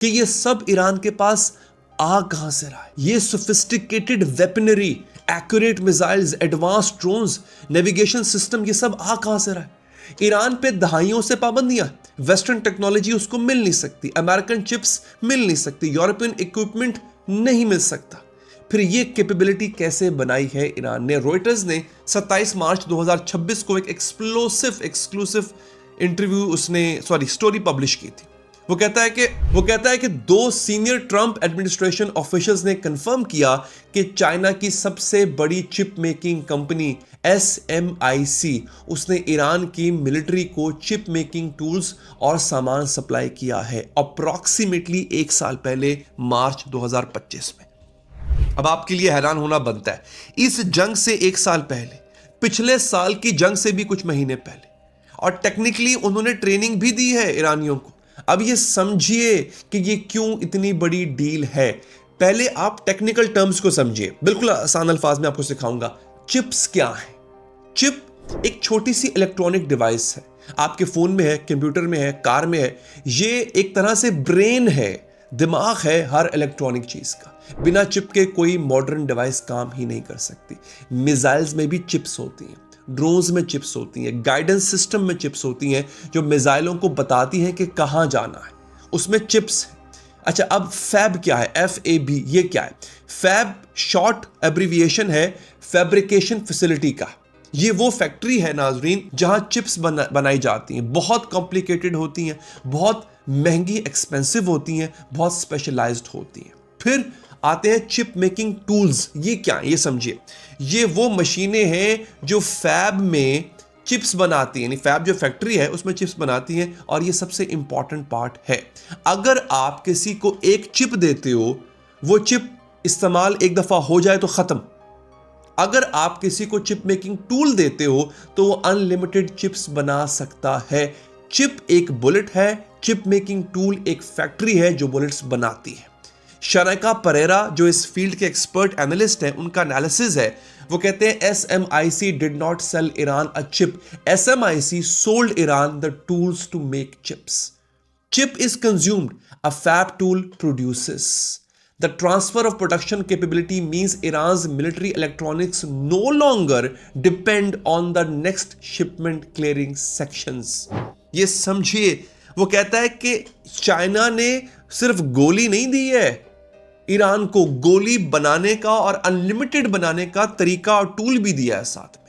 कि ये सब ईरान के पास आ कहां से रहा है। ये sophisticated weaponry, accurate missiles, advance drones, navigation system, ये सब आ कहां से रहा है। ईरान पे दहाइयों से पाबंदियां, वेस्टर्न टेक्नोलॉजी उसको मिल नहीं सकती, अमेरिकन चिप्स मिल नहीं सकती, यूरोपियन इक्विपमेंट नहीं मिल सकता। फिर ये कैपेबिलिटी कैसे बनाई है ईरान ने। रॉयटर्स ने 27 मार्च 2026 को एक एक्सक्लूसिव स्टोरी पब्लिश की थी। वो कहता है कि दो सीनियर ट्रंप एडमिनिस्ट्रेशन ऑफिशियल्स ने कंफर्म किया कि चाइना की सबसे बड़ी चिप मेकिंग कंपनी SMIC उसने ईरान की मिलिट्री को चिप मेकिंग टूल्स और सामान सप्लाई किया है अप्रॉक्सीमेटली 1 साल पहले, मार्च 2025 में। अब आपके लिए हैरान होना बनता है, इस जंग से 1 साल पहले, पिछले साल की जंग से भी कुछ महीने पहले, और टेक्निकली उन्होंने ट्रेनिंग भी दी है ईरानियों को। अब ये समझिए कि ये क्यों इतनी बड़ी डील है। पहले आप टेक्निकल टर्म्स को समझिए, बिल्कुल आसान अल्फाज में आपको सिखाऊंगा। चिप्स क्या है? चिप एक छोटी सी इलेक्ट्रॉनिक डिवाइस है, आपके फोन में है, कंप्यूटर में है, कार में है। ये एक तरह से ब्रेन है, दिमाग है हर इलेक्ट्रॉनिक चीज का। बिना चिप के कोई मॉडर्न डिवाइस काम ही नहीं कर सकती। मिसाइल्स में भी चिप्स होती हैं, ड्रोन्स में चिप्स होती हैं, गाइडेंस सिस्टम में चिप्स होती हैं जो मिसाइलों को बताती हैं कि कहां जाना है, उसमें चिप्स है। अच्छा, अब फैब क्या है? FAB, ये क्या है? फैब शॉर्ट एब्रिविएशन है फैब्रिकेशन फैसिलिटी का। ये वो फैक्ट्री है नाजरीन जहां चिप्स बनाई जाती हैं, बहुत कॉम्प्लिकेटेड होती हैं, बहुत महंगी, एक्सपेंसिव होती हैं, बहुत स्पेशलाइज्ड होती हैं। फिर आते हैं चिप मेकिंग टूल्स। ये क्या है? ये समझिए, ये वो मशीनें हैं जो फैब में चिप्स बनाती हैं, यानी फैब जो फैक्ट्री है उसमें चिप्स बनाती हैं। और ये सबसे इंपॉर्टेंट पार्ट है, अगर आप किसी को एक चिप देते हो, वो चिप इस्तेमाल एक दफा हो जाए तो खत्म। अगर आप किसी को चिप मेकिंग टूल देते हो तो वो अनलिमिटेड चिप्स बना सकता है। चिप एक बुलेट है, चिप मेकिंग टूल एक फैक्ट्री है जो बुलेट्स बनाती है। शरका परेरा जो इस फील्ड के एक्सपर्ट एनालिस्ट हैं, उनका एनालिसिस है, वो कहते हैं SMIC did not sell Iran a chip, SMIC sold Iran the tools to make chips. Chip is consumed, a fab tool produces. The transfer of production capability means Iran's military electronics no longer depend on the next shipment clearing sections. ये समझिए, वो कहता है कि China ने सिर्फ गोली नहीं दी है ईरान को, गोली बनाने का और अनलिमिटेड बनाने का तरीका और टूल भी दिया है साथ में।